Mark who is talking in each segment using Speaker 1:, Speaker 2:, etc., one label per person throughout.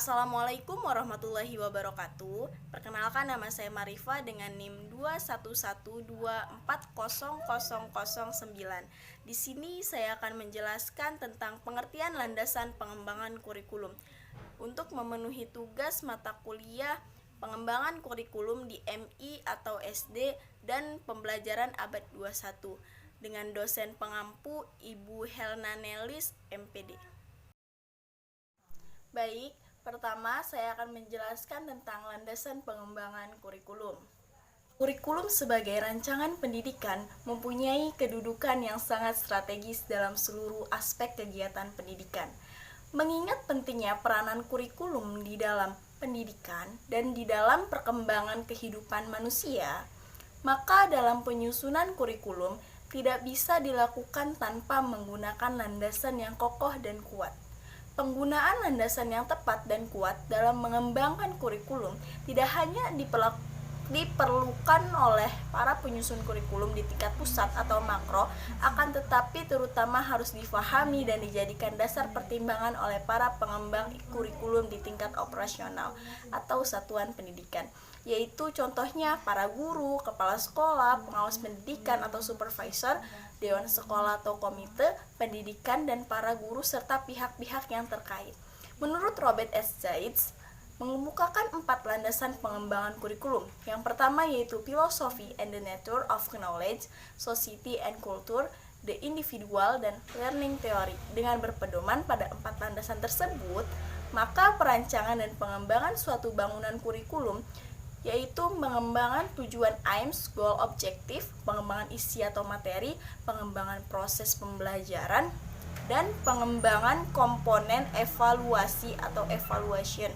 Speaker 1: Assalamualaikum warahmatullahi wabarakatuh. Perkenalkan, nama saya Marifa dengan NIM 211240009. Di sini saya akan menjelaskan tentang pengertian landasan pengembangan kurikulum. Untuk memenuhi tugas mata kuliah pengembangan kurikulum di MI atau SD dan pembelajaran abad 21 dengan dosen pengampu Ibu Helna Nelis, MPD. Baik, pertama saya akan menjelaskan tentang landasan pengembangan kurikulum. Kurikulum sebagai rancangan pendidikan mempunyai kedudukan yang sangat strategis dalam seluruh aspek kegiatan pendidikan. Mengingat pentingnya peranan kurikulum di dalam pendidikan dan di dalam perkembangan kehidupan manusia, maka dalam penyusunan kurikulum tidak bisa dilakukan tanpa menggunakan landasan yang kokoh dan kuat. Penggunaan landasan yang tepat dan kuat dalam mengembangkan kurikulum tidak hanya diperlukan oleh para penyusun kurikulum di tingkat pusat atau makro, akan tetapi terutama harus difahami dan dijadikan dasar pertimbangan oleh para pengembang kurikulum di tingkat operasional atau satuan pendidikan, yaitu contohnya para guru, kepala sekolah, pengawas pendidikan atau supervisor, dewan sekolah atau komite pendidikan, dan para guru serta pihak-pihak yang terkait. Menurut Robert S. Zaitz, mengemukakan 4 landasan pengembangan kurikulum. Yang pertama yaitu philosophy and the nature of knowledge, society and culture, the individual, dan learning theory. Dengan berpedoman pada 4 landasan tersebut, maka perancangan dan pengembangan suatu bangunan kurikulum yaitu pengembangan tujuan aims, goal, objektif, pengembangan isi atau materi, pengembangan proses pembelajaran, dan pengembangan komponen evaluasi atau evaluation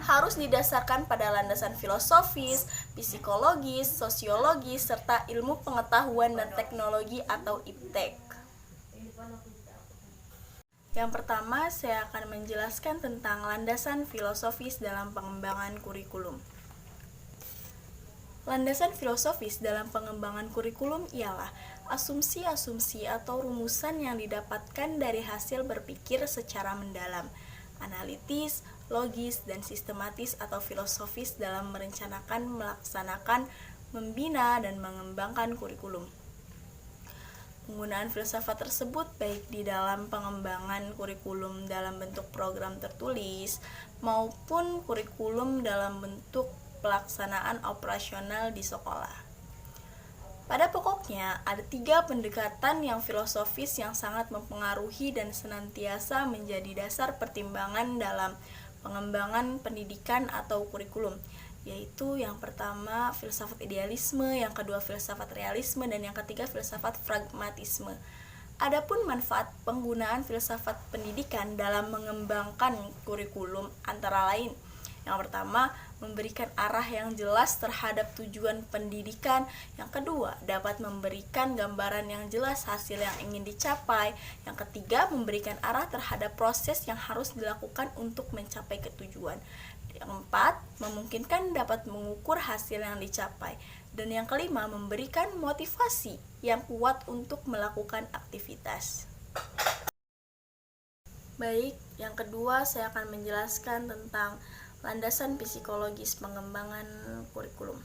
Speaker 1: harus didasarkan pada landasan filosofis, psikologis, sosiologis, serta ilmu pengetahuan dan teknologi atau IPTEK. Yang pertama, saya akan menjelaskan tentang landasan filosofis dalam pengembangan kurikulum. Landasan filosofis dalam pengembangan kurikulum ialah asumsi-asumsi atau rumusan yang didapatkan dari hasil berpikir secara mendalam, analitis, logis, dan sistematis atau filosofis dalam merencanakan, melaksanakan, membina, dan mengembangkan kurikulum. Penggunaan filsafat tersebut baik di dalam pengembangan kurikulum dalam bentuk program tertulis maupun kurikulum dalam bentuk pelaksanaan operasional di sekolah. Pada pokoknya, ada 3 pendekatan yang filosofis yang sangat mempengaruhi dan senantiasa menjadi dasar pertimbangan dalam pengembangan pendidikan atau kurikulum, yaitu yang pertama filsafat idealisme, yang kedua filsafat realisme, dan yang ketiga filsafat pragmatisme. Adapun manfaat penggunaan filsafat pendidikan dalam mengembangkan kurikulum antara lain: yang pertama, memberikan arah yang jelas terhadap tujuan pendidikan. Yang kedua, dapat memberikan gambaran yang jelas hasil yang ingin dicapai. Yang ketiga, memberikan arah terhadap proses yang harus dilakukan untuk mencapai ketujuan. Yang keempat, memungkinkan dapat mengukur hasil yang dicapai. Dan yang kelima, memberikan motivasi yang kuat untuk melakukan aktivitas. Baik, yang kedua saya akan menjelaskan tentang landasan psikologis pengembangan kurikulum.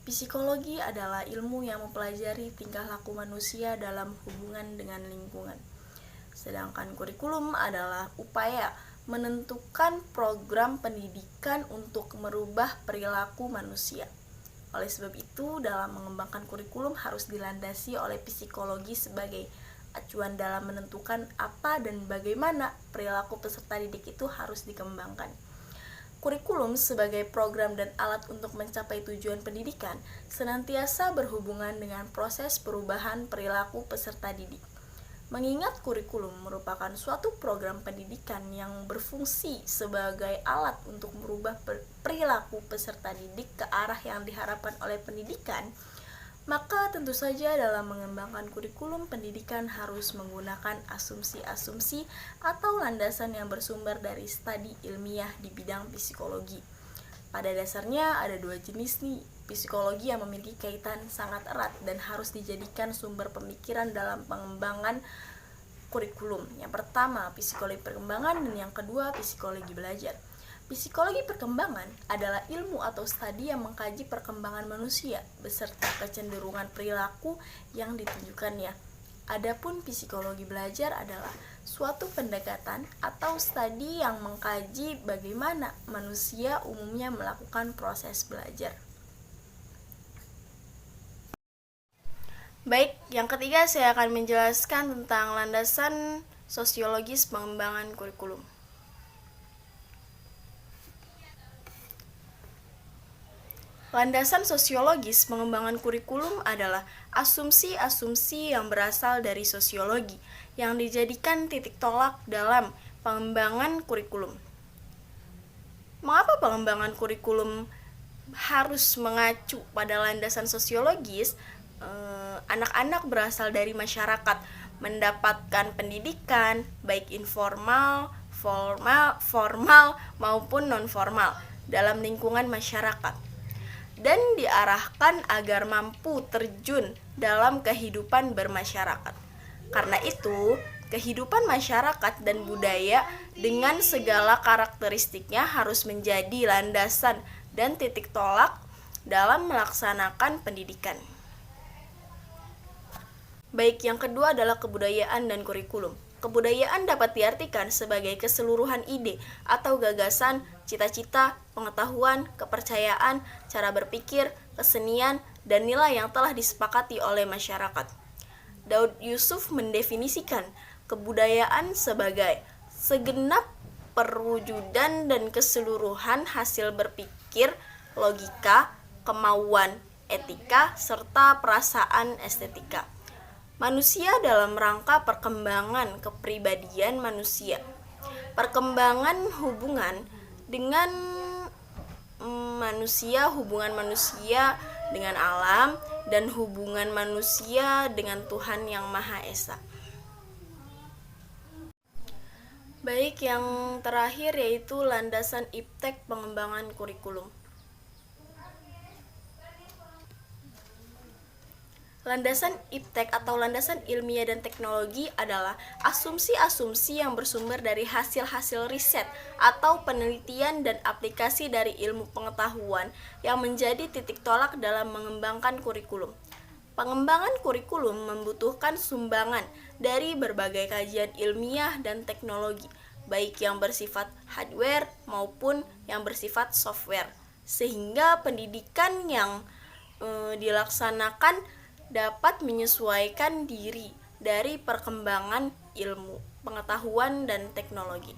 Speaker 1: Psikologi adalah ilmu yang mempelajari tingkah laku manusia dalam hubungan dengan lingkungan. Sedangkan kurikulum adalah upaya menentukan program pendidikan untuk merubah perilaku manusia. Oleh sebab itu, dalam mengembangkan kurikulum harus dilandasi oleh psikologi sebagai acuan dalam menentukan apa dan bagaimana perilaku peserta didik itu harus dikembangkan. Kurikulum sebagai program dan alat untuk mencapai tujuan pendidikan senantiasa berhubungan dengan proses perubahan perilaku peserta didik. Mengingat kurikulum merupakan suatu program pendidikan yang berfungsi sebagai alat untuk merubah perilaku peserta didik ke arah yang diharapkan oleh pendidikan, maka tentu saja dalam mengembangkan kurikulum pendidikan harus menggunakan asumsi-asumsi atau landasan yang bersumber dari studi ilmiah di bidang psikologi. Pada dasarnya ada 2 jenis nih psikologi yang memiliki kaitan sangat erat dan harus dijadikan sumber pemikiran dalam pengembangan kurikulum. Yang pertama, psikologi perkembangan, dan yang kedua, psikologi belajar. Psikologi perkembangan adalah ilmu atau studi yang mengkaji perkembangan manusia beserta kecenderungan perilaku yang ditunjukkannya. Adapun psikologi belajar adalah suatu pendekatan atau studi yang mengkaji bagaimana manusia umumnya melakukan proses belajar. Baik, yang ketiga saya akan menjelaskan tentang landasan sosiologis pengembangan kurikulum. Landasan sosiologis pengembangan kurikulum adalah asumsi-asumsi yang berasal dari sosiologi yang dijadikan titik tolak dalam pengembangan kurikulum. Mengapa pengembangan kurikulum harus mengacu pada landasan sosiologis? Anak-anak berasal dari masyarakat mendapatkan pendidikan baik informal, formal maupun non-formal dalam lingkungan masyarakat dan diarahkan agar mampu terjun dalam kehidupan bermasyarakat. Karena itu, kehidupan masyarakat dan budaya dengan segala karakteristiknya harus menjadi landasan dan titik tolak dalam melaksanakan pendidikan. Baik, yang kedua adalah kebudayaan dan kurikulum. Kebudayaan dapat diartikan sebagai keseluruhan ide atau gagasan, cita-cita, pengetahuan, kepercayaan, cara berpikir, kesenian, dan nilai yang telah disepakati oleh masyarakat. Daud Yusuf mendefinisikan kebudayaan sebagai segenap perwujudan dan keseluruhan hasil berpikir, logika, kemauan, etika, serta perasaan estetika manusia dalam rangka perkembangan kepribadian manusia, perkembangan hubungan dengan manusia, hubungan manusia dengan alam, dan hubungan manusia dengan Tuhan Yang Maha Esa. Baik, yang terakhir yaitu landasan iptek pengembangan kurikulum. Landasan iptek atau landasan ilmiah dan teknologi adalah asumsi-asumsi yang bersumber dari hasil-hasil riset atau penelitian dan aplikasi dari ilmu pengetahuan yang menjadi titik tolak dalam mengembangkan kurikulum. Pengembangan kurikulum membutuhkan sumbangan dari berbagai kajian ilmiah dan teknologi, baik yang bersifat hardware maupun yang bersifat software, sehingga pendidikan yang dilaksanakan dapat menyesuaikan diri dari perkembangan ilmu, pengetahuan, dan teknologi.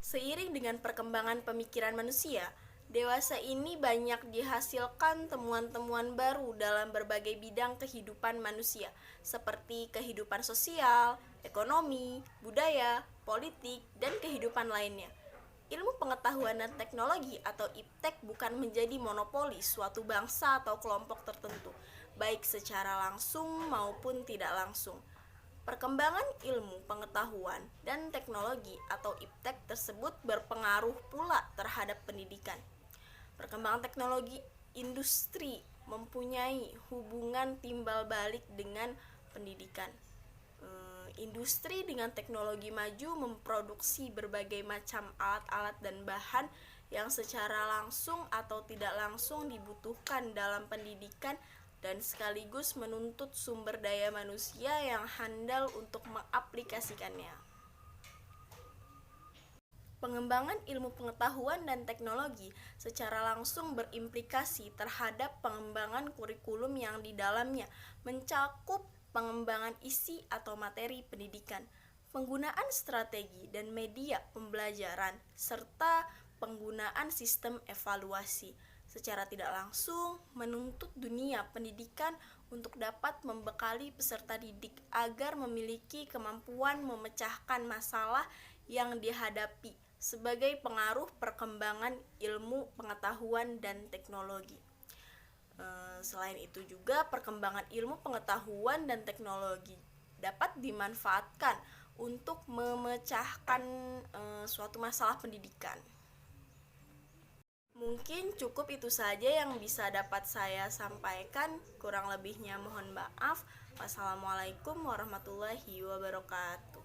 Speaker 1: Seiring dengan perkembangan pemikiran manusia, dewasa ini banyak dihasilkan temuan-temuan baru dalam berbagai bidang kehidupan manusia, seperti kehidupan sosial, ekonomi, budaya, politik, dan kehidupan lainnya. Ilmu pengetahuan dan teknologi atau iptek bukan menjadi monopoli suatu bangsa atau kelompok tertentu, baik secara langsung maupun tidak langsung. Perkembangan ilmu pengetahuan dan teknologi atau iptek tersebut berpengaruh pula terhadap pendidikan. Perkembangan teknologi industri mempunyai hubungan timbal balik dengan pendidikan. Industri dengan teknologi maju memproduksi berbagai macam alat-alat dan bahan yang secara langsung atau tidak langsung dibutuhkan dalam pendidikan dan sekaligus menuntut sumber daya manusia yang handal untuk mengaplikasikannya. Pengembangan ilmu pengetahuan dan teknologi secara langsung berimplikasi terhadap pengembangan kurikulum yang di dalamnya mencakup pengembangan isi atau materi pendidikan, penggunaan strategi dan media pembelajaran, serta penggunaan sistem evaluasi. Secara tidak langsung menuntut dunia pendidikan untuk dapat membekali peserta didik agar memiliki kemampuan memecahkan masalah yang dihadapi sebagai pengaruh perkembangan ilmu pengetahuan dan teknologi. Selain itu juga perkembangan ilmu pengetahuan dan teknologi dapat dimanfaatkan untuk memecahkan suatu masalah pendidikan. Mungkin cukup itu saja yang bisa dapat saya sampaikan, kurang lebihnya mohon maaf. Wassalamualaikum warahmatullahi wabarakatuh.